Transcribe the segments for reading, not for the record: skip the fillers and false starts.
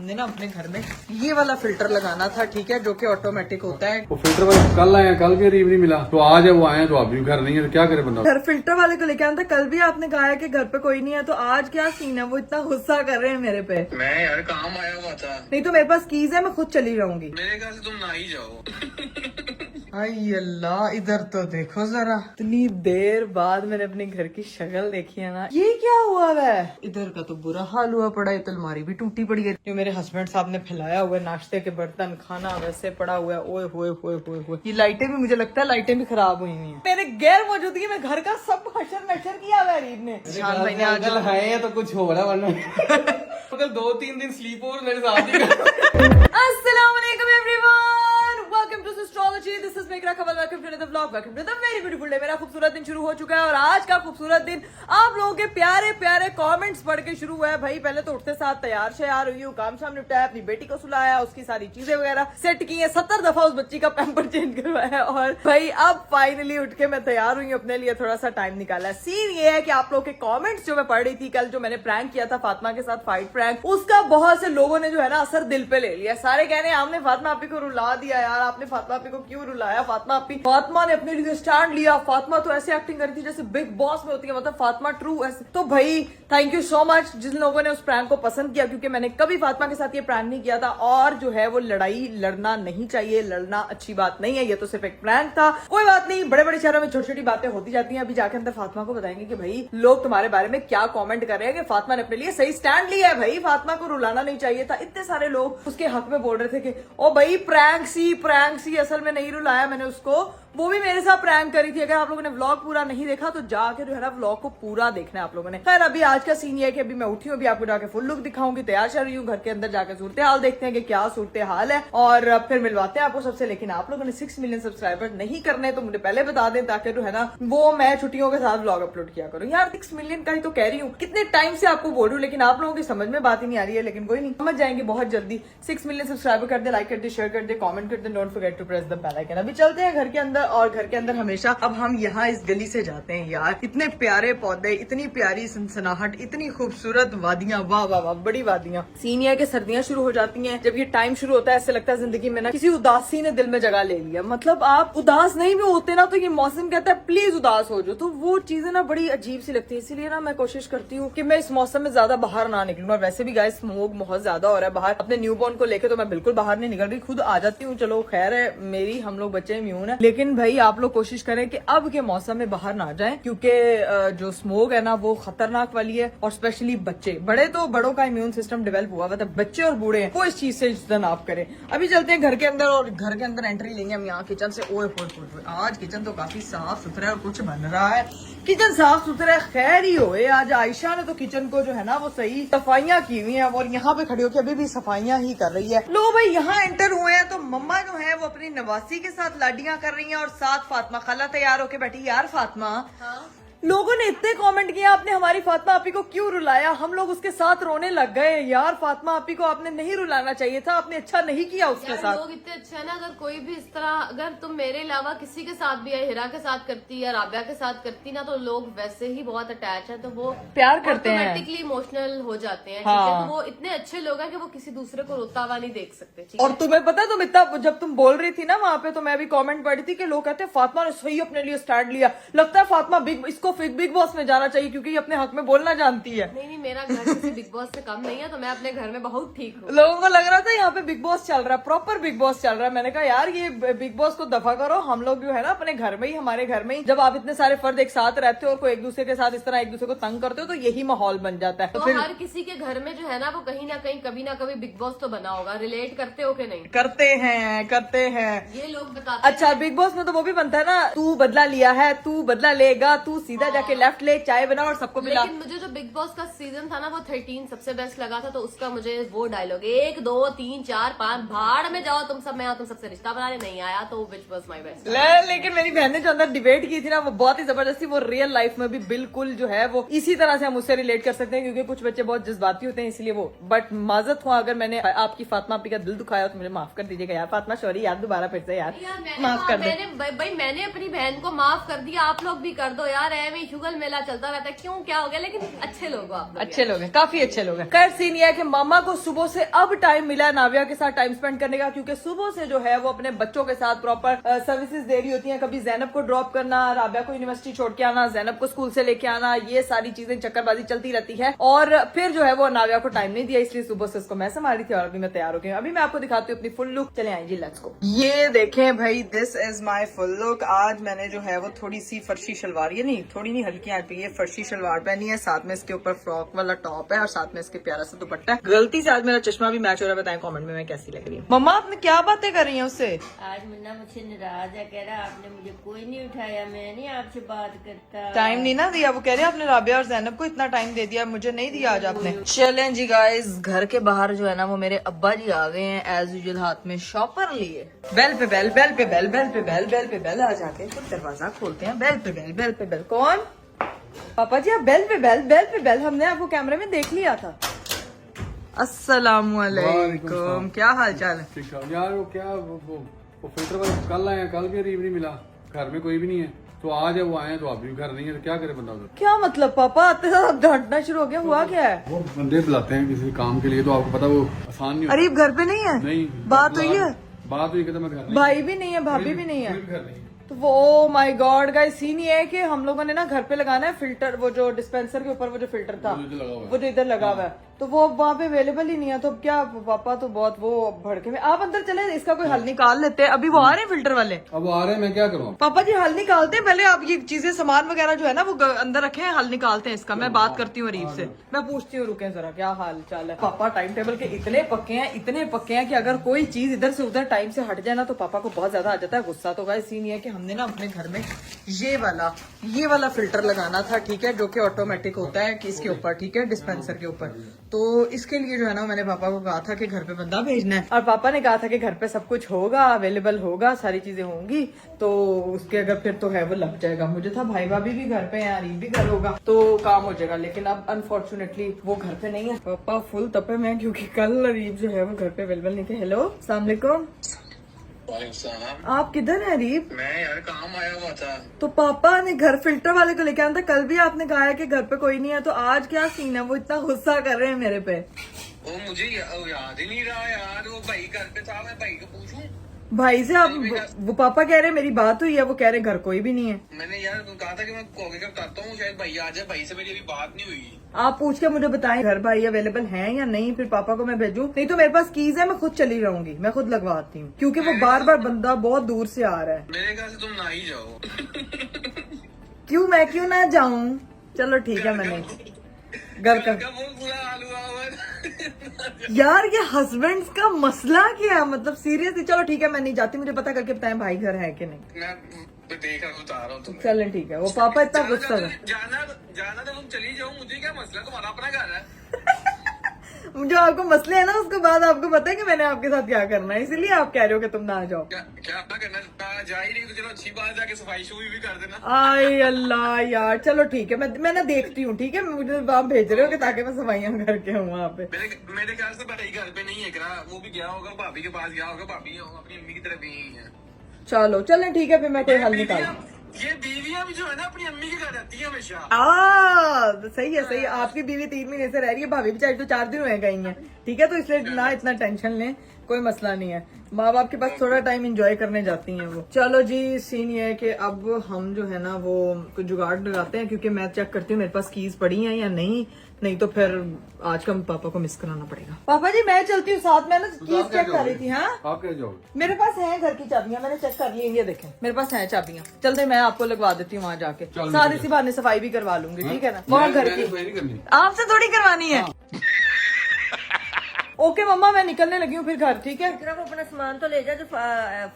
हमने ना अपने घर में ये वाला फिल्टर लगाना था, ठीक है, जो कि ऑटोमेटिक होता है। वो फिल्टर वाले कल आए, कल भी रीव नहीं मिला, तो आज है वो आए तो अभी घर नहीं है, तो क्या करे बंदा। घर फिल्टर वाले को लेके आना था। कल भी आपने कहा है कि घर पे कोई नहीं है, तो आज क्या सीन है? वो इतना गुस्सा कर रहे हैं मेरे पे। मैं यार काम आया हुआ था। नहीं तो मेरे पास कीज है, मैं खुद चली जाऊंगी। मेरे ख्याल से तुम ना ही जाओ। आई अल्लाह, इधर तो देखो जरा, इतनी देर बाद मैंने अपने घर की शक्ल देखी है ना। ये क्या हुआ है? इधर का तो बुरा हाल हुआ पड़ा है, तो अलमारी भी टूटी पड़ी है। जो मेरे हस्बैंड साहब ने फैलाया हुआ है, नाश्ते के बर्तन, खाना वैसे पड़ा हुआ है। ओए होए होए होए होए। ये लाइटें भी, मुझे लगता है लाइटें भी खराब हुई हुई हैं। मेरे गैर मौजूदगी में घर का सब हशर नशर किया हुआ है रीब ने। शान भाई ने आज है तो कुछ हो रहा वरना मतलब 2-3 दिन स्लीप ओवर मेरे साथ ही। अस्सलाम वालेकुम everyone, welcome to astrology. This is मेघरा खबर। Welcome to the vlog, welcome to the very beautiful day. मेरा खूबसूरत दिन शुरू हो चुका है और आज का खूबसूरत दिन आप लोगों के प्यारे प्यारे कमेंट्स पढ़ के शुरू हुआ है। भाई पहले तो उठते साथ तैयार शयार हुई हूँ, काम शाम निपटाया, अपनी बेटी को सुलाया, उसकी सारी चीजें वगैरह सेट की है, 70 दफा उस बच्ची का पैम्पर चेंज करवाया और भाई अब फाइनली उठ के मैं तैयार हुई हूँ, अपने लिए थोड़ा सा टाइम निकाला है। सीन ये है कि आप लोगों के कॉमेंट्स जो मैं पढ़ रही थी, कल जो मैंने प्रैंक किया था फातिमा के साथ, फाइट प्रैंक, उसका बहुत से लोगों ने जो है ना असर दिल पे ले लिया। सारे कह रहे हैं आपने फातिमा आपी को रुला दिया यार, आपने फातिमा आपी को क्यों रुलाया? फातिमा ने अपने लिए स्टैंड लिया। फातिमा तो ऐसे एक्टिंग करी थी जैसे बिग बॉस में होती है, मतलब फातिमा ट्रू ऐसे। तो भाई थैंक यू सो मच जिन लोगों ने उस प्रैंक को पसंद किया, क्योंकि मैंने कभी फातिमा के साथ ये प्रैंक नहीं किया था और जो है वो लड़ाई लड़ना नहीं चाहिए, लड़ना अच्छी बात नहीं है, ये तो सिर्फ एक प्रैंक था। कोई बात नहीं, बड़े बड़े शहरों में छोटी छोटी बातें होती जाती हैं। अभी जाके अंदर फातिमा को बताएंगे कि भाई लोग तुम्हारे बारे में क्या कॉमेंट कर रहे हैं कि फातिमा ने अपने लिए सही स्टैंड लिया है। भाई फातिमा को रुलाना नहीं चाहिए था। इतने सारे लोग उसके हक में बोल रहे थे कि ओ भाई प्रैंक सी, असल में नहीं रुलाया मैंने उसको, वो भी मेरे साथ प्रैंक करी थी। अगर आप लोगों ने व्लॉग पूरा नहीं देखा तो जाके जो है ना व्लॉग को पूरा देखना है आप लोगों ने। खैर अभी आज का सीन ये है कि अभी मैं उठी हूँ, अभी आपको जाके फुल लुक दिखाऊंगी, तैयार चल रही हूँ, घर के अंदर जाकर सूरत हाल देखते हैं कि क्या सूरत हाल है और फिर मिलवाते हैं आपको सबसे। लेकिन आप लोगों ने 6 मिलियन सब्सक्राइबर नहीं करने तो मुझे पहले बता दें, ताकि जो है ना वो मैं छुट्टियों के साथ व्लॉग अपलोड किया करूँ। यार 6 मिलियन का ही तो कह रही हूँ, कितने टाइम से आपको बोल रही हूँ, लेकिन आप लोगों की समझ में बात ही नहीं आ रही है। लेकिन कोई नहीं, समझ जाएंगे बहुत जल्दी। 6 मिलियन सब्सक्राइबर कर दे, लाइक कर दे, शेयर कर दे, कॉमेंट कर दे, don't forget to press the bell icon. अभी चलते हैं घर के अंदर और घर के अंदर हमेशा अब हम यहाँ इस गली से जाते हैं। यार इतने प्यारे पौधे, इतनी प्यारी सनसनाहट, इतनी खूबसूरत वादियां, वाह वाह वाह, बड़ी वादियां। सीन ये है कि सर्दियां शुरू हो जाती हैं, जब ये टाइम शुरू होता है ऐसे लगता है जिंदगी में ना किसी उदासी ने दिल में जगह ले लिया। मतलब आप उदास नहीं भी होते ना तो ये मौसम कहता है प्लीज उदास हो जाओ, तो वो चीजें ना बड़ी अजीब सी लगती है। इसीलिए ना मैं कोशिश करती हूँ कि मैं इस मौसम में ज्यादा बाहर ना निकलूं। और वैसे भी गाइस स्मोक बहुत ज्यादा हो रहा है बाहर, अपने न्यूबॉर्न को लेकर तो मैं बिल्कुल बाहर नहीं निकल रही, खुद आ जाती हूँ। चलो खैर है मेरी, हम लोग बच्चे इम्यून है, लेकिन भाई आप लोग कोशिश करें कि अब के मौसम में बाहर ना जाएं, क्योंकि जो स्मोक है ना वो खतरनाक वाली है। और स्पेशली बच्चे, बड़े तो बड़ों का इम्यून सिस्टम डेवलप हुआ हुआ था, बच्चे और बूढ़े हैं, वो इस चीज से इज्तनाब करें। अभी चलते हैं घर के अंदर और घर के अंदर एंट्री लेंगे हम यहाँ किचन से। ओए होए, आज किचन तो काफी साफ सुथरा है और कुछ बन रहा है। किचन साफ सुथरा है, खैर ही होए। आज आयशा ने तो किचन को जो है ना वो सही सफाइयां की हुई है और यहाँ पे खड़ी होकर अभी भी सफाइयां ही कर रही है। लो भाई यहाँ एंटर हुए हैं तो मम्मा जो है वो अपनी नवासी के साथ लाडियां कर रही हैं और साथ फातिमा खाला तैयार होके बैठी। यार फातिमा, लोगों ने इतने कमेंट किया आपने हमारी फातिमा आपी को क्यों रुलाया, हम लोग उसके साथ रोने लग गए। यार फातिमा आपी को आपने नहीं रुलाना चाहिए था, आपने अच्छा नहीं किया उसके साथ। लोग इतने अच्छे हैं ना, अगर कोई भी इस तरह, अगर तुम मेरे अलावा किसी के साथ भी है, हिरा के साथ करती या राबिया के साथ करती ना, तो लोग वैसे ही बहुत अटैच है, तो वो प्यार करते हैं, ऑटोमेटिकली इमोशनल हो जाते हैं। हाँ। ठीक है, तो वो इतने अच्छे लोग हैं कि वो किसी दूसरे को रोता हुआ नहीं देख सकते। ठीक और है? तुम्हें पता, तुम इतना जब तुम बोल रही थी ना वहाँ पे, तो मैं भी कमेंट पढ़ी थी कि लोग कहते हैं फातिमा ने सही अपने लिए स्टैंड लिया, लगता है फातिमा इसको बिग बॉस में जाना चाहिए क्योंकि ये अपने हक में बोलना जानती है। नहीं, मेरा घर किसी बिग बॉस से कम नहीं है, तो मैं अपने घर में बहुत ठीक हूँ। लोगों को लग रहा था यहाँ पे बिग बॉस चल रहा है, प्रॉपर बिग बॉस चल रहा है। मैंने कहा यार ये बिग बॉस को दफा करो, हम लोग जो है ना अपने घर में ही, हमारे घर में ही जब आप इतने सारे फर्द एक साथ रहते हो और कोई एक दूसरे के साथ इस तरह एक दूसरे को तंग करते हो तो यही माहौल बन जाता है। तो फिर हर किसी के घर में जो है ना वो कहीं ना कहीं कभी ना कभी बिग बॉस तो बना होगा। रिलेट करते हो कि नहीं? करते हैं ये लोग बताते अच्छा, बिग बॉस में तो वो भी बनता है ना, तू बदला लिया है, तू बदला लेगा, तू सीधा जाके लेफ्ट ले, चाय बना और सबको मिला। लेकिन मुझे जो बिग बॉस का सीजन था ना वो 13 सबसे बेस्ट लगा था, तो उसका मुझे वो डायलॉग 1 2 3 4 5 भाड़ में जाओ तुम सब, मैं तुम सबसे रिश्ता बनाने नहीं आया, तो विच वाज माय बेस्ट। लेकिन मेरी बहन ने जो अंदर डिबेट की थी ना वो बहुत ही जबरदस्ती, वो रियल लाइफ में भी बिल्कुल जो है वो इसी तरह से हम उससे रिलेट कर सकते हैं, क्योंकि कुछ बच्चे बहुत जज्बाती होते हैं इसलिए वो। बट माजत हुआ अगर मैंने आपकी फातिमा आपी का दिल दुखाया तो मुझे माफ कर दीजिएगा यार फातिमा, सॉरी यार, दोबारा फिर से यार माफ कर दे। मैंने अपनी बहन को माफ कर दिया, आप लोग भी कर दो यार। ऐਵੇਂ ही शुगल मेला चलता रहता है, क्यों क्या हो गया, लेकिन अच्छे लोग हो आप लोग। अच्छे लोग हैं, काफी अच्छे लोग हैं। खैर सीन ये है कि मामा को सुबह से अब टाइम मिला है नाविया के साथ टाइम स्पेंड करने का, क्योंकि सुबह से जो है वो अपने बच्चों के साथ प्रॉपर सर्विसेज दे रही होती हैं। कभी जैनब को ड्रॉप करना, राबिया को यूनिवर्सिटी छोड़ के आना, जैनब को स्कूल से लेके आना, ये सारी चीजें चक्करबाजी चलती रहती है। और फिर जो है वो नाविया को टाइम नहीं दिया, इसलिए सुबह से उसको मैं संभाली थी और अभी मैं तैयार हो गई हूँ। अभी मैं आपको दिखाती हूँ अपनी फुल लुक। चले आए जी, लेट्स गो। ये देखें भाई, this is my full look. आज मैंने जो है वो थोड़ी सी फर्शी शलवार, ये नहीं थोड़ी नहीं हल्की आज भी, ये फर्शी शलवार पहनी है, साथ में इसके ऊपर फ्रॉक वाला टॉप है और साथ में इसके प्यारा सा दुपट्टा है। गलती से आज मेरा चश्मा भी मैच हो रहा है, बताएं कमेंट में मैं कैसी लग रही हूँ। मम्मा आपने क्या बातें कर रही हैं उससे? आज मुन्ना मुझसे नाराज है, कह रहा आपने मुझे कोई नहीं उठाया, मैं नहीं आपसे बात करता। टाइम नहीं ना दिया, वो कह रहे हैं आपने राबिया और जैनब को इतना टाइम दे दिया, मुझे नहीं दिया आज आपने। चलें जी गाइस, घर के बाहर जो है ना वो मेरे अब्बा जी आ गए हैं एज यूजुअल, हाथ में शॉपर लिए। बेल पे बेल, बेल पे बेल, बेल पे बेल, बेल पे बेल। आ जाके खुद दरवाजा खोलते हैं। बेल पे बेल, बेल पे बेल। कौन? पापा जी आप बेल पे बेल, बेल पे बेल। हमने आपको कैमरे में देख लिया था। अस्सलामुअलैकुम, क्या हाल चाल है? ठीक ठाक यार। वो क्या वो फिल्टर वाला कल आए, कल भी अरीब नहीं मिला, घर में कोई भी नहीं है, तो आज है वो आए हैं तो आप भी घर नहीं है, तो क्या करे बंदा उधर। क्या मतलब पापा आते साथ आप डांटना शुरू हो गया, हुआ क्या है? वो बंदे बुलाते हैं किसी काम के लिए, तो आपको पता वो आसान नहीं होता। अरीब घर पे नहीं है? नहीं, बात हुई है? बात हुई कि मैं घर नहीं, भाई भी नहीं है, भाभी भी नहीं है? कोई भी घर नहीं है। तो वो माय गॉड गाइस, सीन ये है कि हम लोगों ने ना घर पे लगाना है फिल्टर, वो जो डिस्पेंसर के ऊपर वो जो फिल्टर था, वो जो लगा हुआ है। वो जो इधर लगा हुआ है, तो वो वहाँ पे अवेलेबल ही नहीं है। तो अब क्या, पापा तो बहुत वो भड़के में। आप अंदर चले, इसका कोई हल निकाल लेते हैं। अभी वो आ रहे हैं फिल्टर वाले। अब वो आ रहे हैं, मैं क्या करूँ? पापा जी हल निकालते हैं, पहले आप ये चीजें सामान वगैरह जो है ना वो अंदर रखे हैं, हल निकालते हैं इसका। मैं बात करती हूँ अरीब से, मैं पूछती हूँ, रुके जरा क्या हाल चाल है। पापा टाइम टेबल के इतने पक्के हैं, इतने पक्के हैं कि अगर कोई चीज इधर से उधर टाइम से हट जाए ना तो पापा को बहुत ज्यादा आ जाता है गुस्सा। तो गाइस सीन ये है कि हमने ना अपने घर में ये वाला फिल्टर लगाना था, ठीक है, जो कि ऑटोमेटिक होता है कि इसके ऊपर, ठीक है, डिस्पेंसर के ऊपर। तो इसके लिए जो है ना मैंने पापा को कहा था कि घर पे बंदा भेजना है, और पापा ने कहा था कि घर पे सब कुछ होगा, अवेलेबल होगा, सारी चीजें होंगी, तो उसके अगर फिर तो है वो लग जाएगा। मुझे था भाई भाभी भी घर पे है, अरीब भी घर होगा तो काम हो जाएगा, लेकिन अब अनफॉर्चुनेटली वो घर पे नहीं है। पापा फुल तपे में, क्योंकि कल अरीब जो है वो घर पे अवेलेबल नहीं थे। हेलो, अस्सलाम वालेकुम। वालेकुम। आप किधर है अरीब? मैं यार काम आया हुआ था। तो पापा ने घर फिल्टर वाले को लेके आना था, कल भी आपने कहा है कि घर पे कोई नहीं है, तो आज क्या सीन है? वो इतना गुस्सा कर रहे हैं मेरे पे। वो मुझे याद ही नहीं रहा यार, वो भाई घर पे था, मैं भाई को पूछूं। भाई से आप, वो पापा कह रहे हैं मेरी बात हुई है, वो कह रहे घर कोई भी नहीं है। मैंने यार कहा था कि मैं कॉल करता हूँ, शायद भाई आ जाए, भाई से मेरी अभी बात नहीं हुई। आप पूछ के मुझे बताएं घर भाई अवेलेबल हैं या नहीं, फिर पापा को मैं भेजूं। नहीं तो मेरे पास कीज है, मैं खुद चली रहूंगी, मैं खुद लगवाती हूँ, क्योंकि वो बार बार बंदा बहुत दूर से आ रहा है। मेरे ख्याल से तुम ना ही जाओ। क्यों, मैं क्यों ना जाऊं? चलो ठीक है, मैं नहीं। घर का बहुत बुरा हाल हुआ हुआ। यार, ये हस्बैंड्स का मसला क्या है? मतलब सीरियसली, चलो ठीक है मैं नहीं जाती, मुझे पता करके बताएं भाई घर है कि नहीं। मैं देख रहा हूँ, बता रहा हूँ तुम्हें। चलें ठीक है। वो पापा इतना गुस्सा है। जाना तो तुम चली जाओ, मुझे क्या मसला, तुम्हारा अपना घर है। जो आपको मसले है ना, उसके बाद आपको पता है कि मैंने आपके साथ क्या करना है, इसीलिए आप कह रहे हो कि तुम ना आ जाओ। क्या करना, जा ही नहीं तो चलो अच्छी बात, जाके सफाई शुरू भी कर देना। आय अल्लाह यार, चलो ठीक है, मैं ना देखती हूँ, ठीक है, मुझे आप भेज रहे हो कि ताकि मैं सफाइयाँ करके हूँ वहाँ पे। मेरे ख्याल से भाई घर पे नहीं है, वो भी गया होगा भाभी के पास, गया होगा, भाभी अपनी अम्मी की तरफ ही है। चलो चलें ठीक है, फिर मैं कोई हल निकाल। ये बीवियां भी जो है ना अपनी अम्मी के घर रहती है हमेशा। सही है सही है। आपकी बीवी 3 महीने से रह रही है, भाभी बेचारी तो 4 दिन हुए गई हैं, ठीक है, तो इसलिए ना इतना टेंशन लें, कोई मसला नहीं है। माँ बाप के पास थोड़ा टाइम एंजॉय करने जाती हैं वो। चलो जी, सीन ये है कि अब हम जो है ना वो कुछ जुगाड़ लगाते हैं, क्योंकि मैं चेक करती हूँ मेरे पास कीज पड़ी हैं या नहीं तो फिर आज का पापा को मिस कराना पड़ेगा। पापा जी मैं चलती हूँ साथ में ना, कीज चेक कर रही थी। हाँ आप क्या जाओगे? मेरे पास है घर की चाबियां, मैंने चेक कर ली, ये देखें मेरे पास है चाबियां। चलते मैं आपको लगवा देती हूँ वहाँ जाके, सारी सी बहाने सफाई भी करवा लूंगी, ठीक है ना। वहाँ घर की नहीं करनी, आपसे थोड़ी करवानी है। ओके मम्मा, मैं निकलने लगी हूँ फिर घर, ठीक है। सिर्फ अपना सामान तो ले जा जो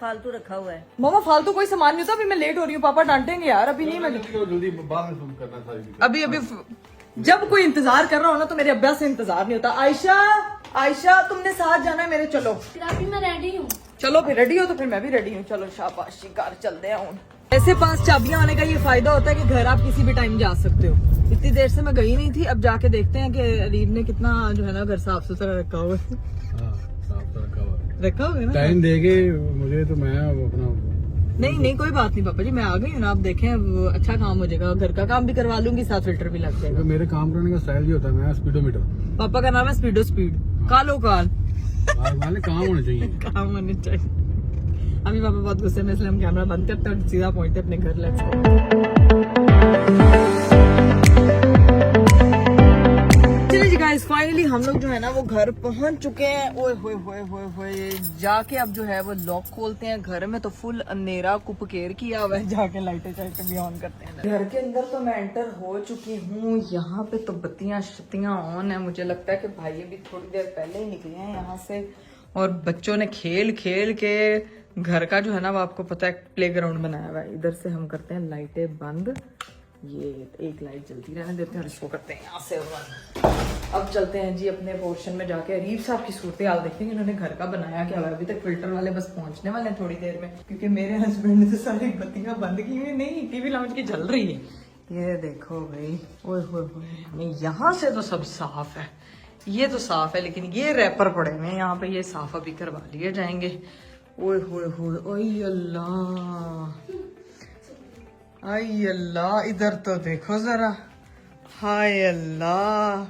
फालतू रखा हुआ है। मम्मा फालतू कोई सामान नहीं होता, अभी मैं लेट हो रही हूँ, पापा डांटेंगे यार। अभी नहीं, मैं जल्दी बाद में करना सारी। अभी जब कोई इंतजार कर रहा हो ना तो मेरे अब्बा से इंतजार नहीं होता। आयशा तुमने साथ जाना है मेरे, चलो। अभी मैं रेडी हूँ। चलो फिर रेडी हो तो फिर मैं भी रेडी हूँ, चलो शाबाशी, घर चलते हैं। ऐसे पास चाबियां होने का ये फायदा होता है कि घर आप किसी भी टाइम जा सकते हो। इतनी देर से मैं गई नहीं थी, अब जाके देखते हैं कि अरीब ने कितना जो है ना घर साफ सुथरा रखा हुआ है। साफ रखा हुआ रखा हुआ है ना टाइम देके मुझे, तो मैं अपना नहीं नहीं कोई बात नहीं पापा जी, मैं आ गई हूँ ना, आप देखें अब अच्छा काम हो जाएगा, घर का काम भी करवा लूंगी, साथ फिल्टर भी लग जाएगा। तो मेरे काम करने का स्टाइल ये होता है, मैं स्पीडोमीटर पापा का नाम है स्पीडो स्पीड, कालो काल वाले काम होने चाहिए। काम होने चाहिए। अभी पापा बहुत गुस्से में, इसलिए हम कैमरा बंद करते हैं और सीधा पहुंचते अपने घर। Let's go. चलिए जी गाइस, फाइनली हम लोग जो है ना वो घर पहुंच चुके हैं। ओए होए होए होए होए, जाके अब जो है वो लॉक खोलते हैं। घर में तो फुल अंधेरा कुपकेर किया हुआ है, जाके लाइटें चाइटें भी ऑन करते हैं। घर के अंदर तो मैं एंटर हो चुकी हूँ। यहाँ पे तो बत्तियां शत्तियां ऑन है। मुझे लगता है कि भाई भी थोड़ी देर पहले ही निकले हैं यहाँ से, और बच्चों ने खेल खेल के घर का जो है ना वो आपको पता है प्लेग्राउंड बनाया हुआ है। इधर से हम करते हैं लाइटें बंद, ये एक लाइट जलती रहने देते हैं और इसको करते हैं यहाँ से बंद। अब चलते हैं जी अपने पोर्शन में, जाके अरीब साहब की सूरत हाल देखते हैं इन्होंने घर का बनाया क्या हुआ है। अभी तक फिल्टर वाले बस पहुंचने वाले हैं थोड़ी देर में, क्योंकि मेरे हस्बैंड ने तो सारी बत्तियां बंद की हुई, नहीं टीवी लाउंज की जल रही है। ये देखो भाई, ओए होए होए, नहीं यहाँ से तो सब साफ है, ये तो साफ है, लेकिन ये रैपर पड़े हुए हैं यहाँ पे, ये साफ अभी करवा लिए जाएंगे। ओए होए होए, ओए अल्लाह, आई अल्लाह, इधर तो देखो जरा, हाय अल्लाह,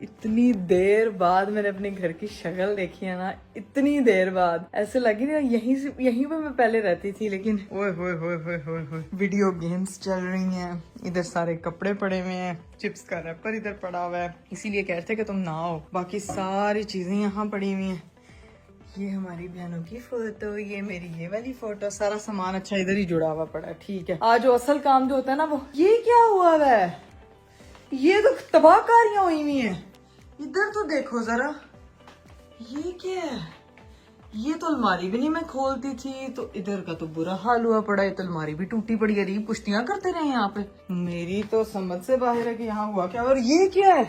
इतनी देर बाद मैंने अपने घर की शक्ल देखी है ना, इतनी देर बाद ऐसे लगी ना यहीं पे मैं पहले रहती थी। लेकिन ओए होए होए होए होए होए, वीडियो गेम्स चल रही हैं, इधर सारे कपड़े पड़े हुए हैं, चिप्स का रैपर इधर पड़ा हुआ है, इसीलिए कहते हैं कि तुम ना आओ। बाकी सारी चीजें यहाँ पड़ी हुई हैं। ये हमारी बहनों की फोटो, ये मेरी ये वाली फोटो, सारा सामान अच्छा इधर ही जुड़ा हुआ पड़ा है। ठीक है, आज जो असल काम जो होता है ना वो, ये क्या हुआ है, ये तो तबाहकारियां हुई हुई हैं। इधर तो देखो जरा, ये क्या है, ये तो अलमारी भी नहीं मैं खोलती थी, तो इधर का तो बुरा हाल हुआ पड़ा है, तो अलमारी भी टूटी पड़ी है। पुश्तियां करते रहे यहाँ पे, मेरी तो समझ से बाहर है कि यहाँ हुआ क्या। और ये क्या है,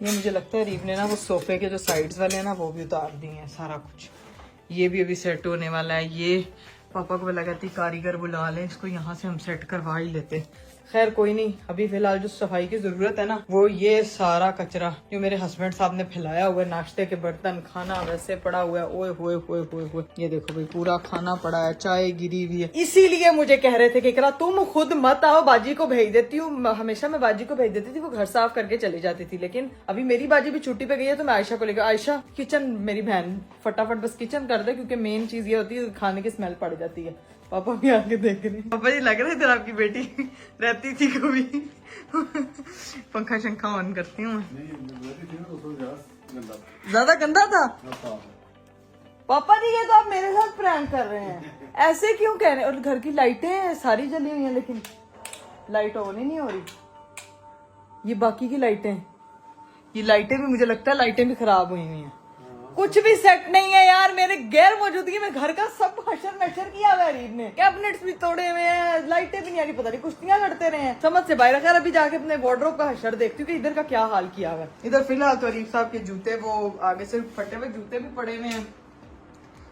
ये मुझे लगता है रीब ने ना वो सोफे के जो साइड्स वाले हैं ना वो भी उतार दिए हैं सारा कुछ। ये भी अभी सेट होने वाला है। ये पापा को बोला कहती कारीगर बुला लें, इसको यहाँ से हम सेट करवा ही लेते। खैर कोई नहीं, अभी फिलहाल जो सफाई की जरूरत है ना वो ये सारा कचरा जो मेरे हस्बैंड साहब ने फैलाया हुआ है, नाश्ते के बर्तन, खाना वैसे पड़ा हुआ है। ओए होए होए होए होए, ये देखो भाई पूरा खाना पड़ा है, चाय गिरी हुई है। इसीलिए मुझे कह रहे थे कि इकरा तुम खुद मत आओ, बाजी को भेज देती हूँ। हमेशा मैं बाजी को भेज देती थी, वो घर साफ करके चली जाती थी, लेकिन अभी मेरी बाजी भी छुट्टी पे गई है तो मैं आयशा को लेकर, आयशा किचन, मेरी बहन फटाफट बस किचन कर दे, क्योंकि मेन चीज ये होती है खाने की स्मेल पड़ जाती है। पापा भी आके देख रहे हैं। पापा जी लग रहे थे आपकी बेटी रहती थी कभी पंखा शंखा ऑन करती हूँ ज्यादा गंदा था। पापा जी ये तो आप मेरे साथ प्रैंक कर रहे हैं, ऐसे क्यों कह रहे हैं। और घर की लाइटें सारी जली हुई हैं, लेकिन लाइट ऑन ही नहीं हो रही। ये बाकी की लाइटें, ये लाइटें भी मुझे लगता है लाइटें भी खराब हुई हुई हैं। कुछ भी सेट नहीं है यार, मेरे गैर मौजूदगी में घर का सब हशर मैशर किया हुआ है रीब ने, कैबिनेट्स भी तोड़े हुए हैं, लाइटें भी नहीं आ रही, पता नहीं कुश्तियां लड़ते रहे हैं, समझ से बाहर। खैर अभी जाके अपने वार्डरोब का हशर देखती हूँ कि इधर का क्या हाल किया हुआ है। इधर फिलहाल तो अरीब साहब के जूते, वो आगे से फटे हुए जूते भी पड़े हुए हैं,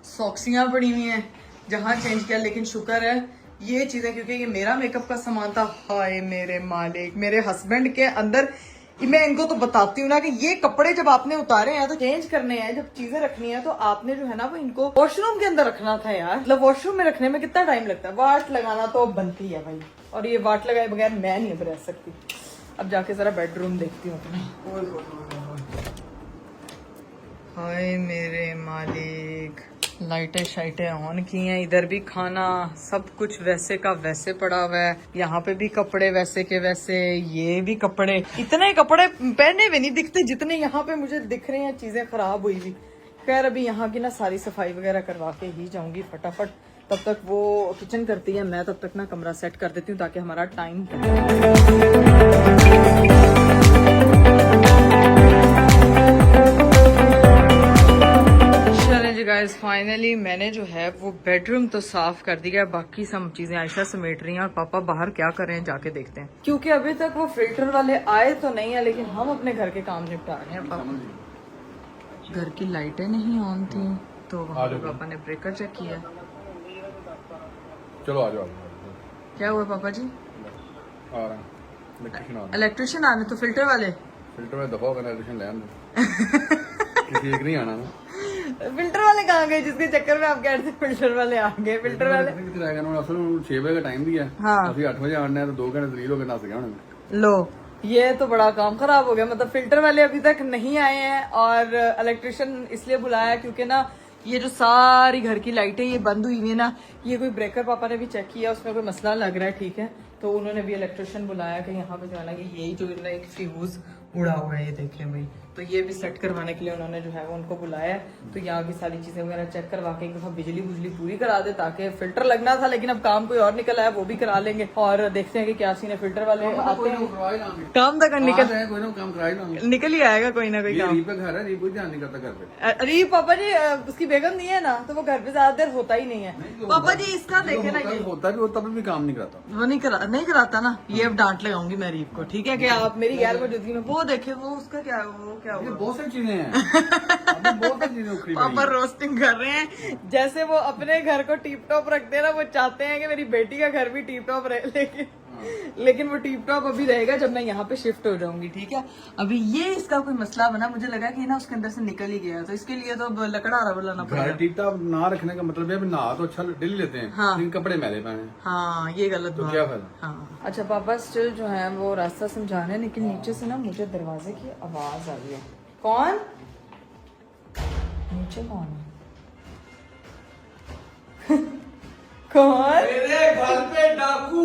सॉक्सियां पड़ी हुई हैं जहाँ चेंज किया, लेकिन शुक्र है ये चीजें, क्योंकि ये मेरा मेकअप का सामान था। हाय मेरे मालिक, मेरे हस्बैंड के अंदर, मैं इनको तो बताती हूँ ना कि ये कपड़े जब आपने उतारे हैं तो चेंज करने हैं, जब चीजें रखनी है तो आपने जो है ना वो इनको वॉशरूम के अंदर रखना था यार। मतलब वॉशरूम में रखने में कितना टाइम लगता है, वाट लगाना तो बनती है भाई, और ये वाट लगाए बगैर मैं नहीं अब रह सकती। अब जाके जरा बेडरूम देखती हूँ अपने। हाय मेरे मालिक, लाइटें शाइटें ऑन की हैं, इधर भी खाना सब कुछ वैसे का वैसे पड़ा हुआ है, यहाँ पे भी कपड़े वैसे के वैसे, ये भी कपड़े, इतने कपड़े पहने हुए नहीं दिखते जितने यहाँ पे मुझे दिख रहे हैं, चीजें खराब हुई हुई। खैर अभी यहाँ की ना सारी सफाई वगैरह करवा के ही जाऊंगी फटाफट, तब तक वो किचन करती है, मैं तब तक ना कमरा सेट कर देती हूँ ताकि हमारा टाइम। गाइस फाइनली मैंने जो है वो बेडरूम तो साफ कर दिया, बाकी सब चीजें आयशा समेट रही हैं और पापा बाहर क्या कर रहे हैं जाके देखते हैं, क्योंकि अभी तक वो फिल्टर वाले आए तो नहीं है, लेकिन हम अपने घर के काम निपटा रहे हैं। पापा घर की लाइटें नहीं ऑन थी तो वहाँ पे पापा ने ब्रेकर चेक किया। चलो आ जाओ। क्या हुआ पापा जी? आ रहे हैं इलेक्ट्रिशियन आने, तो फिल्टर वाले में दफा इलेक्ट्रिशियन ले आने किसी एक नहीं आना ना। फिल्टर वाले कहाँ गए जिसके चक्कर में आप कह रहे थे फिल्टर वाले आ गए? फिल्टर वाले कितने रह गए उन्होंने असल में 6 बजे का टाइम दिया है। हाँ। अभी 8 बजे आना है तो 2 घंटे दलील होकर नस गया उन्होंने। लो, ये तो बड़ा काम खराब हो गया। मतलब फिल्टर वाले अभी तक नहीं आए हैं और इलेक्ट्रिशियन इसलिए बुलाया क्योंकि ना ये जो सारी घर की लाइटें ये बंद हुई हुई है ना, ये कोई ब्रेकर पापा ने भी चेक किया, उसमें कोई मसला लग रहा है, ठीक है। तो उन्होंने भी इलेक्ट्रिशियन बुलाया कि यहाँ पे जो है ना कि यही जो इनका एक फ्यूज उड़ा हुआ है, ये देखें भाई, तो ये भी सेट करवाने के लिए उन्होंने जो है वो उनको बुलाया है। तो यहाँ की सारी चीजें वगैरह चेक करवा के एक दफा बिजली बुजली पूरी करा दे, ताकि फिल्टर लगना था लेकिन अब काम कोई और निकल आया, वो भी करा लेंगे। और देखते हैं कि क्या सीन है। फिल्टर वाले आते हैं, काम तक कोई ना काम कराई ना निकल ही आएगा कोई ना कोई काम। रीप का घर है, रीप कोई ध्यान नहीं करता घर पे। अरे पापा जी, उसकी बेगम नहीं है ना, तो वो घर पे ज्यादा देर होता ही नहीं है। पापा जी इसका देखे ना, ये होता भी होता भी काम नहीं करता। वो नहीं कराता ना। ये अब डांट लगाऊंगी मैं रीप को, ठीक है, कि आप मेरी गैर मौजूदगी में वो देखे, वो उसका क्या वो क्या ये हुआ। बहुत सारी चीजें हैं। अभी बहुत सारी चीजें उखड़ी पापा रोस्टिंग कर रहे हैं, जैसे वो अपने घर को टीप टॉप रखते हैं ना, वो चाहते हैं कि मेरी बेटी का घर भी टीप टॉप रहे, लेकिन वो टीप टॉप अभी रहेगा जब मैं यहाँ पे शिफ्ट हो जाऊंगी, ठीक है। अभी ये इसका कोई मसला बना, मुझे लगा कि ना उसके अंदर से निकल ही गया, तो इसके लिए तो अब लकड़ा बुलाना घर पड़ेगा। टीप टॉप ना रखने का मतलब है नहा तो अच्छा डेली लेते हैं, हाँ। लेकिन कपड़े मैले पहने। हाँ, ये गलत तो बात क्या है। फायदा? हाँ। अच्छा पापा स्टिल जो है वो रास्ता समझा रहे हैं, लेकिन नीचे से ना मुझे दरवाजे की आवाज आ रही है। कौन नीचे? कौन है? कौन? मेरे घर पे डाकू।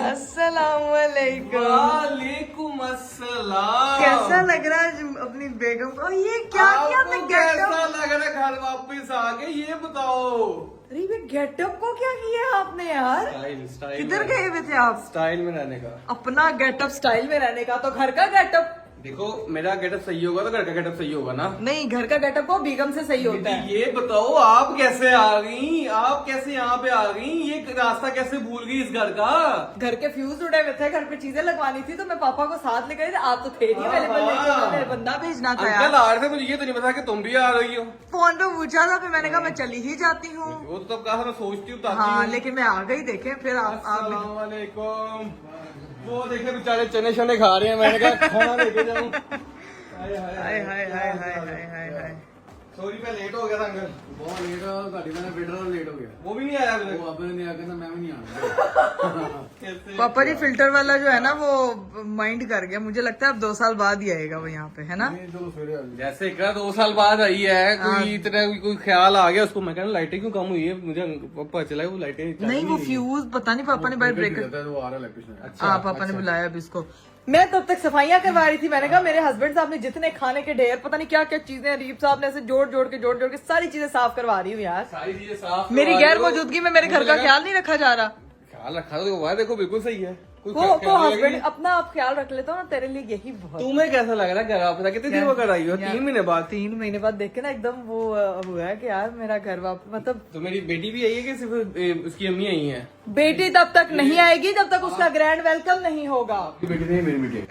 अस्सलामुअलैकुम। वालेकुम अस्सलाम। कैसा लग रहा है अपनी बेगम को? ये क्या किया आपने आपको गेटअप? कैसा लग रहा है घर वापस आ गए, ये बताओ। अरे ये गेटअप को क्या किया आपने यार? स्टाइल किधर गए हुए थे आप? स्टाइल में रहने का। अपना गेटअप स्टाइल में रहने का, तो घर का गेटअप देखो, मेरा गेटअप सही होगा तो घर का गेटअप सही होगा ना। नहीं, घर का गेटअप को बीगम से सही होता है। ये बताओ, आप कैसे आ गई, आप कैसे यहाँ पे आ गई, ये रास्ता कैसे भूल गई इस घर का? घर के फ्यूज उड़े हुए थे, घर पे चीजें लगवानी थी, तो मैं पापा को साथ लेकर आई थी। आप तो थे नहीं अवेलेबल, मेरे बंदा भेजना था अंकल यार। आ रहे थे, मुझे ये तो नहीं पता कि तुम भी आ रही हो। फोन पे पूछा था, फिर मैंने कहा मैं चली ही जाती हूँ। वो तो तब कहा था, सोचती हूँ हाँ, लेकिन मैं आ गई, देखे फिर आप अस्सलाम वालेकुम। वो देखे बेचारे चने शने खा रहे हैं, मैंने कहा खाना लेके जाऊं। हाय हाय हाय हाय हाय हाय हाय हाय हाय। सॉरी, मैं लेट हो गया था अंकल। बहुत लेट हो गाड़ी में फिल्टर लेट हो गया। वो भी नहीं आया अभी वो आपने नहीं आकर ना मैं भी नहीं आऊंगा। तक। पापा जी फिल्टर वाला जो है ना वो माइंड कर गया, मुझे लगता है अब 2 साल बाद ही आएगा वो यहाँ पे, है ना? नहीं चलो सवेरे आ जाओ। जैसे एक 2 साल बाद आई है, कोई इतना कोई ख्याल आ गया उसको। मैं कहना लाइटें क्यों कम हुई है, मुझे पता चला वो लाइटें नहीं, वो फ्यूज पता नहीं, पापा ने बाहर ब्रेकर। जाता है तो वो आ रहा है इलेक्ट्रिशियन। हाँ, पापा ने बुलाया अभी इसको। मैं तब तक सफाइयां करवा रही थी, मैंने कहा मेरे हस्बैंड साहब ने जितने खाने के ढेर, पता नहीं क्या क्या चीजें, रीप साहब ने ऐसे जोड़ जोड़ के सारी चीजें साफ करवा रही हूँ यार। सारी चीजें साफ मेरी गैर मौजूदगी में मेरे घर का ख्याल नहीं रखा जा रहा। ख्याल रखा तो हुआ है, देखो बिल्कुल सही है। कोई को ख्याल नहीं हस्बैंड लगी। अपना आप ख्याल रख लेता हूँ ना, तेरे लिए यही बहुत। तुम्हें कैसा लग रहा है घर वापस? कितने दिन कर आई हो? 3 महीने बाद। 3 महीने बाद देख के ना एकदम वो हुआ है कि यार मेरा घर वापस, मतलब तो मेरी बेटी भी आई है कि सिर्फ उसकी अम्मी आई है? बेटी तब तक नहीं आएगी जब तक उसका ग्रैंड वेलकम नहीं होगा। आपकी बेटी नहीं, मेरी बेटी है।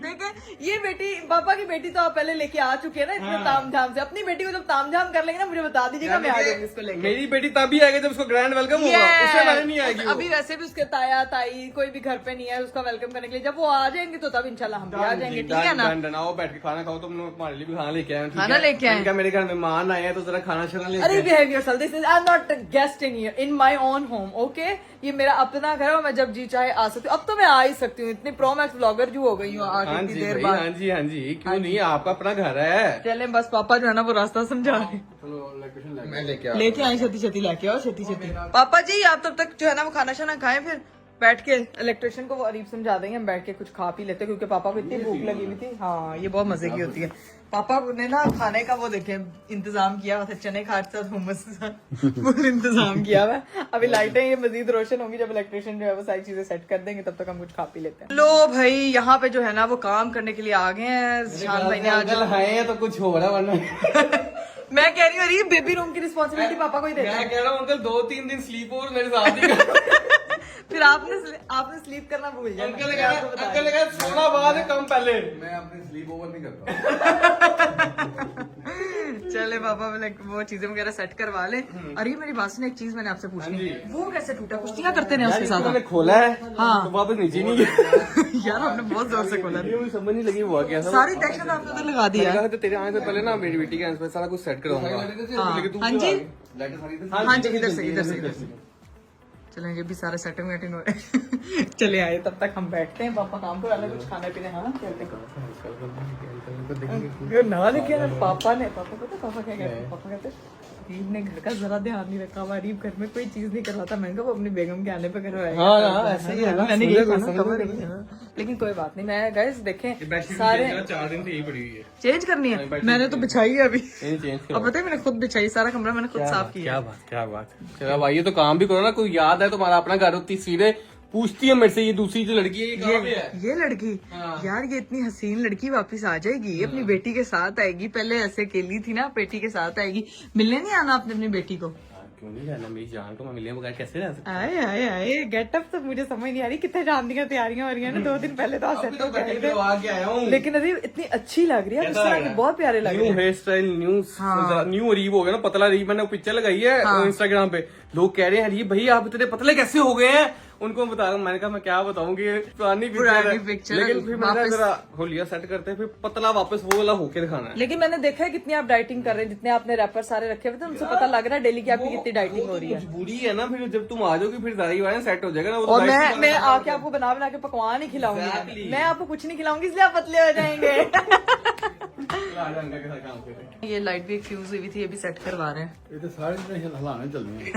देखे, ये बेटी, पापा की बेटी तो आप पहले लेके आ चुके हैं ना इतने तामझाम से। अपनी बेटी को जब तामझाम कर लेंगे ना, मुझे बता दीजिएगा, मैं आ जाऊंगी इसको लेके। मेरी बेटी तभी आएगी जब उसको ग्रैंड वेलकम होगा, उससे पहले नहीं आएगी वो। अभी वैसे भी उसके ताया ताई कोई भी घर पे नहीं है उसका वेलकम करने के लिए, जब वो आ जाएंगे तो तब इंशाल्लाह हम भी आ जाएंगे, ठीक है ना? डन, आओ बैठ के खाना खाओ, तुम लोग हमारे लिए भी खाना लेके आए हो, ठीक खाना है? लेके आए? इनका मेरे घर मेहमान आए हैं तो जरा खाना शाना लेके अरे आए। Behave yourself, this is I am not guest in my own home, okay? ये मेरा अपना घर है और मैं जब जी चाहे आ सकती हूँ। अब तो मैं आ ही सकती हूँ, इतनी प्रोमैक्स ब्लॉगर जो हो गई हूँ हाँ आगे जी की देर भाई, बाद। हाँ जी, हाँ जी, क्यों नहीं, आपका अपना घर है। चले बस, पापा जो है ना वो रास्ता समझा रहे हैं। चलो इलेक्ट्रिशियन लग मैं लेके लेके आए, छती छती लेके आओ, छती छती। पापा जी आप तब तक जो है ना वो खाना शाना खाएं, फिर बैठ के इलेक्ट्रिशियन को वो अरीब समझा देंगे, हम बैठ के कुछ खा पी लेते हैं, क्योंकि पापा को इतनी भूख लगी हुई थी। हाँ, ये बहुत मजे की होती है। पापा ने ना खाने का वो देखे इंतजाम किया हुआ था, चने खाते साथ हुमस के साथ फुल इंतजाम किया हुआ है। अभी लाइटें ये मजीद रोशन होंगी जब इलेक्ट्रिशियन जो है वो सारी चीजें सेट कर देंगे, तब तक हम कुछ खा पी लेते हैं। लो भाई, यहाँ पे जो है ना वो काम करने के लिए आ गए हैं शान भाई ने आज। है तो कुछ हो रहा है, वरना मैं कह रही हूँ अरे बेबी रूम की रिस्पॉन्सिबिलिटी पापा को ही देते हैं। मैं कह रहा हूँ अंकल 2-3 दिन स्लीप ओवर मेरे साथ ही कर। फिर आपने स्लीप करना भूल जाए। अंकल ने कहा सोना बाद है, कम पहले। मैं अपनी स्लीप ओवर नहीं करता। चले पापा वो चीजें वगैरह सेट करवा ले। अरे मेरी बात सुन, एक चीज मैंने आपसे पूछनी है, वो कैसे टूटा? कुश्तियां करते रहे उसके साथ? मैंने खोला है हाँ। तो वापस नीचे नहीं गया। यार आपने बहुत जोर से खोला। मुझे समझ नहीं लगी हुआ क्या सारी टेंशन आपने तो लगा दिया। तो तेरे आने से पहले ना मेरी बेटी के आने से सारा कुछ सेट करवाऊंगा। हाँ जी हाँ जी, इधर से चलें, ये भी सारे सेटिंग वेटिंग हो रहे हैं। चले आए, तब तक हम बैठते हैं, पापा काम करा ले कुछ खाने पीने। हाँ कहते ना लेके पापा क्या कहते हैं? पापा कहते रीब ने घर का जरा ध्यान नहीं रखा हुआ, रीब घर में कोई चीज नहीं करवाता। मैंने कहा वो अपनी बेगम के आने पे करवाएगा। हाँ, ऐसे ही है ना, मैंने मुझे यही कोई कहा, समझ खबर नहीं है। लेकिन कोई बात नहीं, मैं गाइस देखें सारे 4 दिन से यही पड़ी हुई है। चेंज करनी है। मैंने तो बिछाई है अभी, चेंज अब पता है मैंने खुद बिछाई, सारा कमरा मैंने खुद साफ किया। क्या बात। चलो भाई ये तो काम भी करो ना, कोई याद है तुम्हारा अपना घर होती सीधे पूछती है मेरे से, ये दूसरी जो लड़की है ये कहाँ पे है? ये लड़की यार, ये इतनी हसीन लड़की वापस आ जाएगी, अपनी बेटी के साथ आएगी। पहले ऐसे अकेली थी ना, बेटी के साथ आएगी। मिलने नहीं आना आपने अपनी बेटी को? क्यों नहीं जाना, मेरी जान को मैं मिलने बगैर कैसे रह सकता? आए आए आए, गेटअप तो मुझे समझ नहीं आ रही, कितने शादी की तैयारियां हो रही है ना। 2 दिन पहले तो आप सेट हो गए थे, लेकिन अभी इतनी अच्छी लग रही है, इस तरह की बहुत प्यारे लग रहे न्यू हैं। हेयर स्टाइल, न्यू अरीब हो गया ना, पतला अरीब। मैंने पिक्चर लगाई है इंस्टाग्राम पे, लोग कह रहे हैं अरे भाई आप इतने पतले कैसे हो गए हैं? उनको बता रहा हूँ, मैंने कहा मैं क्या बताऊँ कि पुरानी पिक्चर, लेकिन फिर मैंने जरा हो लिया सेट करते हैं, फिर पतला वापस वो वाला होके दिखाना है। लेकिन मैंने देखा है कितनी आप डाइटिंग कर रहे हैं, जितने आपने रैपर सारे रखे हुए थे उनसे पता लग रहा है डेली की आपकी कितनी डाइटिंग हो रही है। मजबूरी है ना, फिर जब तुम आ जाओगे फिर सारी बातें सेट हो जाएगा ना। वो तो और diet की मैं बात आके आपको बना बना के पकवान ही खिलाऊंगी। Exactly. मैं आपको कुछ नहीं खिलाऊंगी, इसलिए आप पतले हो जाएंगे। है। आ जा अंकल के साथ काम करते हैं। ये लाइट भी फ्यूज हुई थी, ये भी सेट करवा रहे हैं। ये तो सारे दिन हलाने चल रहे हैं।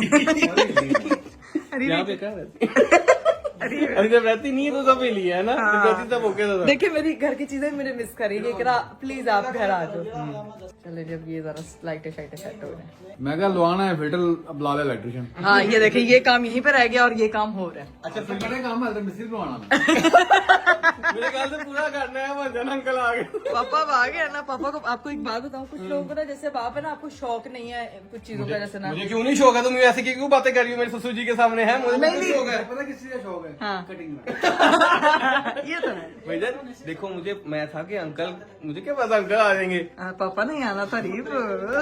यहाँ पे क्या रहती है? अरे जब रहती नहीं है तो सब लिए है ना, जब रहती तब ओके था। देखिए मेरी घर की चीजें मेरे मिस करेंगे, प्लीज आप घर आ जाओ। चले जब ये जरा लाइटें शाइटें सेट हो रहे मैं क्या लवाना है फिल्टर, अब ला ले इलेक्ट्रिशियन। हैं। हाँ ये देखिए, ये काम यहीं पे रह गया और ये काम हो रहा है। अच्छा फिल्टर का काम है तो मिस्त्री लवाना। मेरे ख्याल से पूरा करना है, वंदन अंकल आ गए। पापा अब आ गए ना। पापा को आपको एक बात बताऊं, कुछ लोगों को ना जैसे बाप है ना, आपको शौक नहीं है कुछ चीजों का, जैसे ना मुझे क्यों नहीं शौक है? तुम ऐसे क्यों बातें कर रही हो मेरे ससुर जी के सामने? है मुझे नहीं, शौक है। पता किस चीज का शौक है? हाँ। कटिंग में। ये तो है। भैया देखो, मुझे मैं था कि अंकल, मुझे क्या पता अंकल आ जाएंगे। पापा नहीं आना था रीब,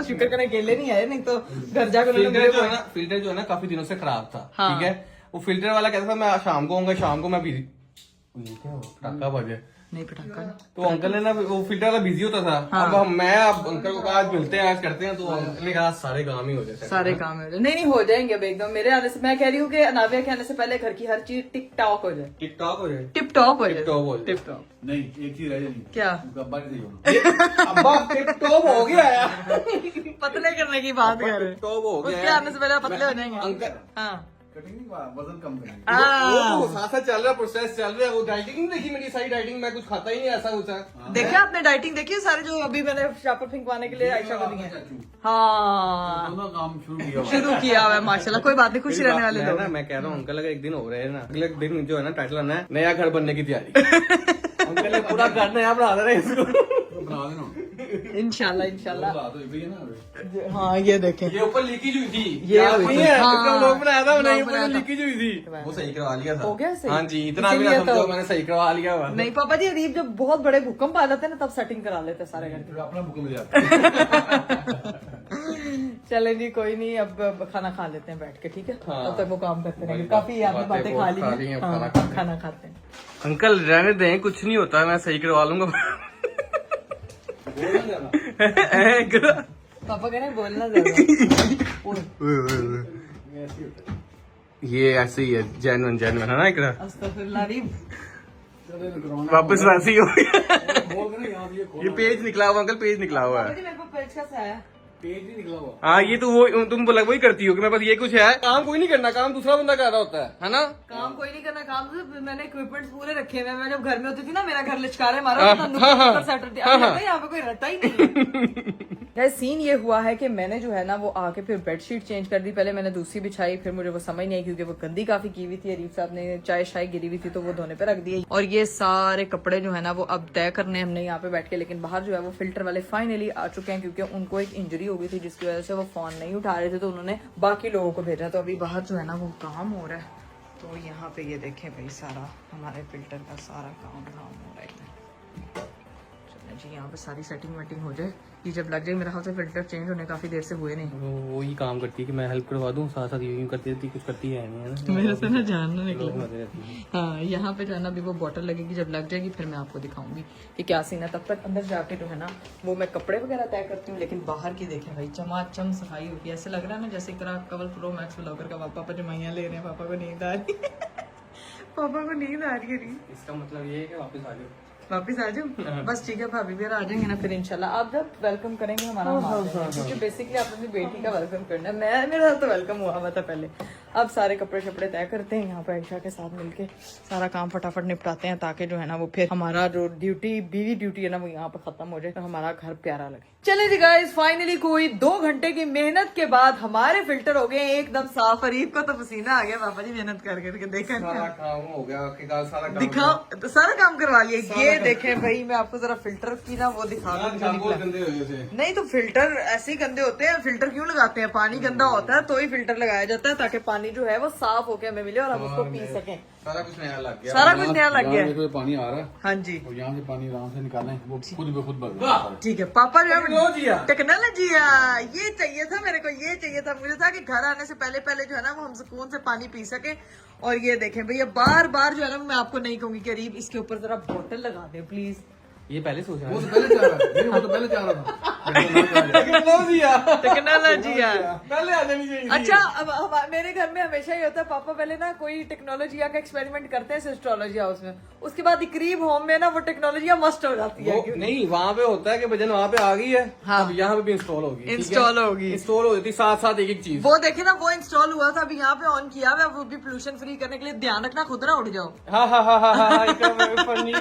शुक्र करने अकेले नहीं आए, नहीं तो घर जाकर फिल्टर जो है ना काफी दिनों से खराब था। हाँ। ठीक है, वो फिल्टर वाला कहता था मैं शाम को आऊंगा, शाम को मैं बिजी। क्या हुआ? पटाखा बजे नहीं पटाखा तो अंकल ने ना वो फिल्टर वाला बिजी होता था। हाँ। अब अंकल को कहा आज मिलते हैं, आज करते हैं, तो अंकल ने कहा सारे काम ही हो जाते हैं। सारे काम हो जाए। नहीं हो जाएंगे अब एकदम। मेरे आने से, मैं कह रही हूँ कि अनाविया के आने से पहले घर की हर चीज टिक टॉक हो जाए, टिकटॉक हो जाए, टिप टॉप हो जाए, टिप-टॉप हो जाए। Tip top. नहीं एक चीज रह जाएगी। क्या? गब्बा नहीं होना। अब्बा टिकटॉक हो गया यार। पतले करने की बात कर रहे हैं। टॉप हो गया उसके आने से पहले आप पतले हो जाएंगे अंकल। हाँ। कटिंग नहीं, वजन कम करेंगे। वो तो साथ साथ चल रहा है, प्रोसेस चल रहा है। वो डाइटिंग नहीं देखी मेरी, सारी डाइटिंग, मैं कुछ खाता ही नहीं ऐसा कुछ है। देखिए आपने डाइटिंग देखी है सारे जो अभी मैंने शापर फिंकवाने के लिए आयशा को दी है। हाँ दोनों काम शुरू किया हुआ है। शुरू किया हुआ है माशाल्लाह। कोई बात नहीं, खुश रहने वाले लोग। मैं कह रहा हूँ अंकल, अगर एक दिन हो रहे हैं ना, अगले दिन जो है ना टाइटल आना है नया घर बनने की तैयारी। अंकल ने पूरा घर नया बना देना है इसको। तो बना देना। इंशाल्लाह इंशाल्लाह। बात हुई है ना। हाँ ये देखें, ये ऊपर लीकेज हुई थी, ये याद हुई नहीं थी। है? हाँ, इसका लोग बनाया था, नहीं लोग बनाया था। लीकेज हुई थी, वो सही करवा लिया था। हो गया सही? हाँ जी, इतना भी ना इसीलिए समझो, तो- मैंने सही करवा लिया हुआ। नहीं पापा जी, अरीब जब बहुत बड़े भूकंप आ जाते हैं ना तब सेटिंग करा लेते हैं सारे घर फिर अपना भूख मिल जाता है। की। चले जी कोई नहीं, अब खाना खा लेते हैं बैठ के, ठीक है? हाँ। तब तक वो काम करते रहेंगे। भाई, काफी आपने बातें खा ली खा ली हैं, हैं। खाना हाँ, खाते हैं। खाना खाते हैं। अंकल रहने दें, कुछ नहीं होता, मैं सही करवा लूंगा। पापा कह रहे हैं बोलना ज्यादा। ये ऐसे ही है, जेन्युइन जेन्युइन है ना इकरा। अस्तगफुरुल्लाह अरीब। वापस वैसे ही हो गया। बोल के ना यहाँ से ये खोल। ये पेज निकला हुआ अंकल, पेज निकला हुआ पापा है। जी मेरे को पेज कैसे आया? पेज ही निकला हुआ। हाँ ये तो वो तुम बोला वही करती हो कि मेरे पास ये कुछ है, काम कोई नहीं करना, काम दूसरा बंदा कर रहा होता है ना? काम कोई नहीं करना, काम तो मैंने इक्विपमेंट्स पूरे रखे हुए हैं। मैं जब घर में होती थी ना, मेरा घर लिचकारे मारा हाँ, होता, हाँ, हाँ, सैटरडे हाँ, हाँ। यहाँ पे कोई रहता ही नहीं। गाइस सीन ये हुआ है कि मैंने जो है ना वो आके फिर बेडशीट चेंज कर दी। पहले मैंने दूसरी बिछाई, फिर मुझे वो समझ नहीं आई क्योंकि वो गंदी काफी की हुई थी। अरीफ साहब ने चाय शाय गिरी हुई थी तो वो धोने पे रख दिए। और ये सारे कपड़े जो है ना वो अब तय करने हमने यहाँ पे बैठ के, लेकिन बाहर जो है वो फिल्टर वाले फाइनली आ चुके हैं क्योंकि उनको एक इंजरी हो गई थी जिसकी वजह से वो फोन नहीं उठा रहे थे, तो उन्होंने बाकी लोगों को भेजा। तो अभी बाहर जो है ना वो काम हो रहा है। तो यहाँ पे ये देखें भाई, सारा हमारे फिल्टर का सारा काम हो रहा है। है जी, यहाँ पे सारी सेटिंग वेटिंग हो जाए, ये जब लग जाए मेरा ख्याल से फिल्टर चेंज होने काफी देर से हुए नहीं। वो ही काम करती है कि मैं हेल्प करवा दूं, साथ साथ यूं करती रहती, कुछ करती है नहीं, है ना? मेरे से ना जानना निकला। मजे रहती है। हाँ, यहाँ पे जो है ना अभी वो बॉटल लगेगी, जब लग जाएगी फिर मैं आपको दिखाऊंगी कि क्या सीन है। तब तक अंदर जाके जो है ना वो मैं कपड़े वगैरह तय करती हूँ, लेकिन बाहर की देखें भाई चमाचम सफाई होगी, ऐसे लग रहा है ना जैसे एक तरह कवल प्रो मैक्स ब्लॉगर का पापा जमाइयाँ ले रहे हैं, पापा को नींद आ रही पापा को नींद आ रही है। इसका मतलब ये है कि वापस आ जाओ। वापिस आ जाऊँ? बस ठीक है, भाभी भी आ जाएंगे ना फिर इंशाल्लाह। आप जब वेलकम करेंगे हमारा हम आ जाएंगे, क्योंकि बेसिकली आप अपनी बेटी का वेलकम करना है। मैं मेरा तो वेलकम हुआ हुआ था पहले। अब सारे कपड़े शपड़े तय करते हैं, यहाँ पे आयशा के साथ मिलके सारा काम फटाफट निपटाते हैं, ताकि जो है ना वो फिर हमारा जो ड्यूटी बीवी ड्यूटी है ना वो यहाँ पे खत्म हो जाए तो हमारा घर प्यारा लगे। चले जी गाइस, फाइनली कोई 2 घंटे की मेहनत के बाद हमारे फिल्टर हो गए एकदम साफ। अरीब को तो पसीना आ गया, पापा जी मेहनत कर करके देखा सारा काम हो गया, आखिरकार सारा काम दिखाओ तो सारा काम करवा लिया। ये देखें भाई, मैं आपको जरा फिल्टर की ना वो दिखा दूं जो निकला। गंदे हुए थे। नहीं तो फिल्टर ऐसे ही गंदे होते हैं, फिल्टर क्यों लगाते हैं? पानी गंदा होता है तो ही फिल्टर लगाया जाता है, ताकि पानी जो है वो साफ होके हमें मिले और हम उसको पी सकें। सारा कुछ नया लग गया। सारा कुछ नया लग गया। यहाँ पे पानी आ रहा है हाँ जी, और यहाँ से पानी आराम से निकालें, वो खुद ब खुद भर रहा है। ठीक है पापा जो टेक्नोलॉजी है। टेक्नोलॉजी है, ये चाहिए था मेरे को, ये चाहिए था मुझे, था कि घर आने से पहले पहले जो है ना वो हम सुकून से पानी पी सके। और ये देखें भैया, बार बार जो है ना मैं आपको नहीं कहूंगी कि अरीब इसके ऊपर जरा बोतल लगा दे प्लीज। ये पहले सोच रहा वो है। तो पहले चाह रहा है, वो तो पहले चाह रहा था। टेक्नोलॉजी है। टेक्नोलॉजी है। पहले आ जानी चाहिए। अच्छा, अब मेरे घर में हमेशा ही होता है, पापा पहले ना कोई टेक्नोलॉजी का एक्सपेरिमेंट करते हैं सिस्ट्रोलॉजी हाउस में, उसके बाद करीब होम में ना वो टेक्नोलॉजी मस्ट हो जाती है। वो नहीं, वहाँ पे होता है कि भजन वहाँ पे आ गई है, हाँ। अब यहाँ पे भी इंस्टॉल होगी। ठीक है? इंस्टॉल होगी। इंस्टॉल हो जाती साथ साथ एक एक चीज। वो देखे ना, वो इंस्टॉल हुआ था, अभी यहाँ पे ऑन किया हुआ है, वो भी पोल्यूशन फ्री करने के लिए। ध्यान रखना खुद ना उड़ जाओ। हाँ हाँ हाँ हाँ हाँ, फनी।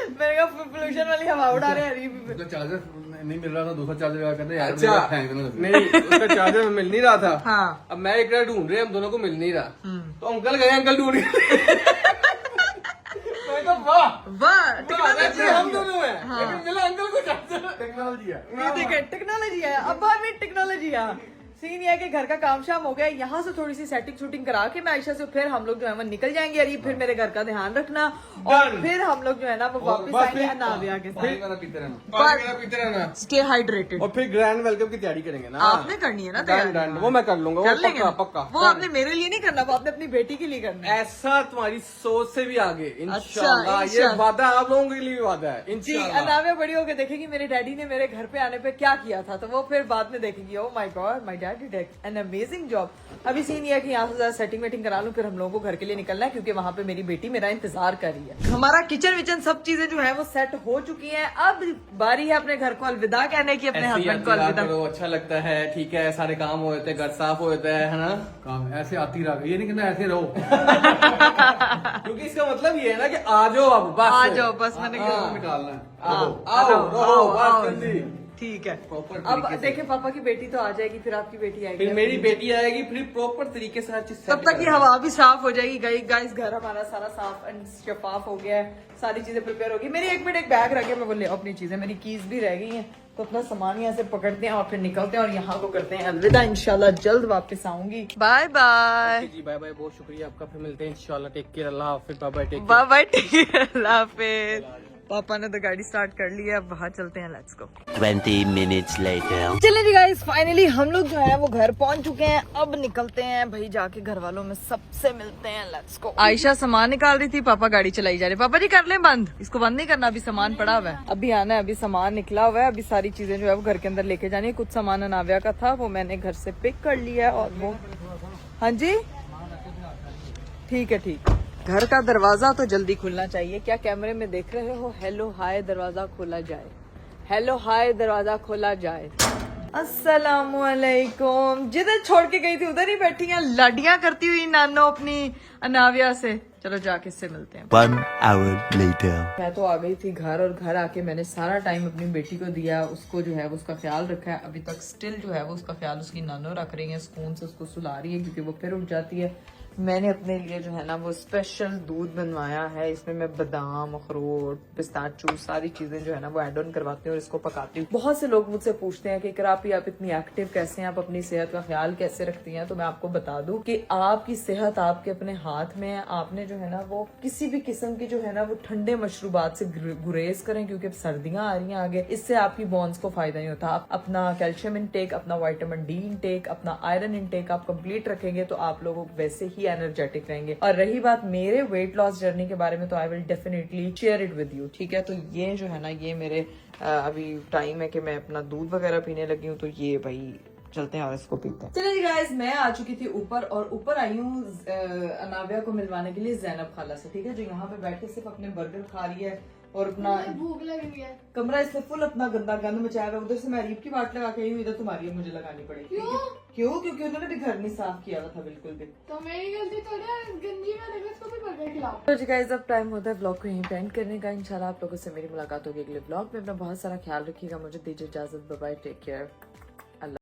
मेरे का पोल्यूशन वाली हवा उड़ा रहे हैं। उसका चार्जर नहीं मिल रहा था, दूसरा चार्जर लगा करते यार अच्छा, मेरा फेंक देना। नहीं उसका चार्जर मिल नहीं रहा था। हाँ। अब मैं एक बार ढूंढ रहे, हम दोनों को मिल नहीं रहा, तो अंकल गए, अंकल ढूंढ रहे। मैं कहा वाह वाह, टेक्नोलॉजी हम दोनों हैं, लेकिन मिला अंकल को चार्जर। टेक्नोलॉजी है। ये देखे टेक्नोलॉजी है, अब भी टेक्नोलॉजी है। सीन ये है कि घर का काम शाम हो गया, यहाँ से थोड़ी सी सेटिंग शूटिंग करा के मैं आयशा से फिर हम लोग जो है वो निकल जाएंगे। अरे फिर मेरे घर का ध्यान रखना, और Done. फिर हम लोग जो है ना वो वापस आएंगे अनाविया के पानी साथ। वाला पीते रहना। पानी मेरा पीते रहना, स्टे हाइड्रेटेड। और फिर ग्रैंड वेलकम की तैयारी करेंगे ना। आपने करनी है ना डन तैयारी। डन, वो मैं कर लूंगा, वो कर लेंगे पक्का ना? पक्का। वो Done. आपने मेरे लिए नहीं करना, वो आपने अपनी बेटी के लिए करना है। ऐसा तुम्हारी सोच से भी आगे इंशाल्लाह। ये इंशाल्लाह। वादा आप लोगों के लिए भी वादा है जी, इंशाल्लाह। अनाविया बड़ी होकर देखेगी मेरे डैडी ने मेरे घर पे आने पे क्या किया था, तो वो फिर बाद में देखेगी। Oh my God, my dad did an amazing job. अभी सीन ये है कि यहाँ से ज्यादा सेटिंग वेटिंग करा लूं, फिर हम लोगों को घर के लिए निकलना है, क्योंकि वहाँ पे मेरी बेटी मेरा इंतजार कर रही है। हमारा किचन विचन सब चीजें जो है वो सेट हो चुकी हैं। अब बारी है अपने घर को अलविदा कहने की, अपने ऐसे ही हस्बैंड को आती रहा अलविदा। करो, अच्छा लगता है, ठीक है, सारे काम हो जाते हैं, घर साफ हो जाता है ना। काम ऐसे आती रहा, ये नहीं कहना ऐसे रहो। क्योंकि इसका मतलब ये है ना कि आ जाओ, अब बस आ जाओ, बस मैंने हाँ। कहा निकालना है। आओ रहो, बस जल्दी। ठीक है। Proper अब तरीके से। देखे पापा की बेटी तो आ जाएगी, फिर आपकी बेटी आएगी, फिर मेरी बेटी आएगी, फिर प्रॉपर तरीके से हर चीज तब तक ये हवा भी साफ हो जाएगी। गाइस घर हमारा सारा साफ एंड शफाफ हो गया है, सारी चीजें प्रिपेयर होगी। मेरी एक मिनट एक बैग रख गया, मैं बोले अपनी चीजें, मेरी कीज भी रह गई हैं, तो अपना सामान यहाँ से पकड़ते हैं और फिर निकलते हैं और यहाँ को करते हैं अलविदा। इंशाल्लाह जल्द वापस आऊंगी। Bye bye. जी बाय बाय, बहुत शुक्रिया आपका, फिर मिलते हैं इंशाल्लाह। टेक केयर, अल्लाह हाफिज, bye bye, take care. Bye bye, take care, अल्लाह हाफिज। पापा ने तो गाड़ी स्टार्ट कर ली है, अब बाहर चलते हैं, लेट्स गो। 20 minutes later. चलिए जी गाइस, फाइनली हम लोग जो है वो घर पहुंच चुके हैं। अब निकलते हैं भाई, जाके घर वालों में सबसे मिलते हैं, लेट्स गो। आयशा सामान निकाल रही थी, पापा गाड़ी चलाई जा रहे। पापा जी कर लें बंद, इसको बंद नहीं करना, अभी सामान पड़ा हुआ है, अभी आना है, अभी सामान निकला हुआ है, अभी सारी चीजें जो है वो घर के अंदर लेके जानी है। कुछ सामान अनाविया का था, वो मैंने घर से पिक कर लिया है, और वो हाँ जी ठीक है, ठीक। घर का दरवाजा तो जल्दी खुलना चाहिए, क्या कैमरे में देख रहे हो? हेलो हाय दरवाजा खोला जाए, हेलो हाय दरवाजा खोला जाए। अस्सलामुअलैकुम। जिधर छोड़ के गई थी उधर ही बैठी हैं, लाडियां करती हुई नानो अपनी अनाविया से। चलो जाके इससे मिलते हैं। 1 hour later. मैं तो आ गई थी घर, और घर आके मैंने सारा टाइम अपनी बेटी को दिया, उसको जो है वो उसका ख्याल रखा है। अभी तक स्टिल जो है वो उसका ख्याल उसकी नानो रख रही है, सुकून से उसको सुला रही है, क्योंकि वो फिर उठ जाती है। मैंने अपने लिए जो है ना वो स्पेशल दूध बनवाया है। इसमें मैं बादाम, अखरोट, पिस्ताचू सारी चीजें जो है ना वो ऐड ऑन करवाती हूँ और इसको पकाती हूँ। बहुत से लोग मुझसे पूछते हैं कि करापी आप इतनी एक्टिव कैसे हैं, आप अपनी सेहत का ख्याल कैसे रखती हैं। तो मैं आपको बता दूं कि आपकी सेहत आपके अपने हाथ में है। आपने जो है ना वो किसी भी किस्म की जो है ना वो ठंडे मशरूबात से गुरेज करें, क्योंकि अब सर्दियां आ रही हैं आगे। इससे आपकी बोन्स को फायदा नहीं होता। आप अपना कैल्शियम इनटेक, अपना विटामिन डी इनटेक, अपना आयरन इनटेक आप कंप्लीट रखेंगे तो आप लोग वैसे ही एनर्जेटिक रहेंगे। और रही बात मेरे वेट लॉस जर्नी के बारे में, तो I will definitely share it with you, ठीक है। तो ये जो है ना ये मेरे अभी टाइम है कि मैं अपना दूध वगैरह पीने लगी हूँ। तो ये भाई चलते हैं और इसको पीते हैं। चलिए गाइस, मैं आ चुकी थी ऊपर और ऊपर आई हूँ अनाविया को मिलवाने के लिए ज़ैनब खाला से, ठीक है, जो यहाँ पे बैठ के सिर्फ अपने बर्गर खा रही है और अपना भूख लगी हुई है। कमरा इसने फुल अपना गंदा गंद मचाया हुआ। उधर से मैं रीप की बाट लगा के आई हूँ, इधर तुम्हारी मुझे लगानी पड़ेगी। क्यों? क्योंकि उन्होंने भी घर नहीं साफ किया हुआ था बिल्कुल भी। तो मेरी गलती थोड़ी है, गंजी मैंने इसको भी बर्गर खिलाओ। तो जी गाइस, अब टाइम होता है व्लॉग को यहीं पे एंड करने का। इंशाल्लाह आप लोगों से मेरी मुलाकात होगी अगले व्लॉग में। अपना बहुत सारा ख्याल रखिएगा। मुझे दीजिए इजाजत। Bye bye, take care.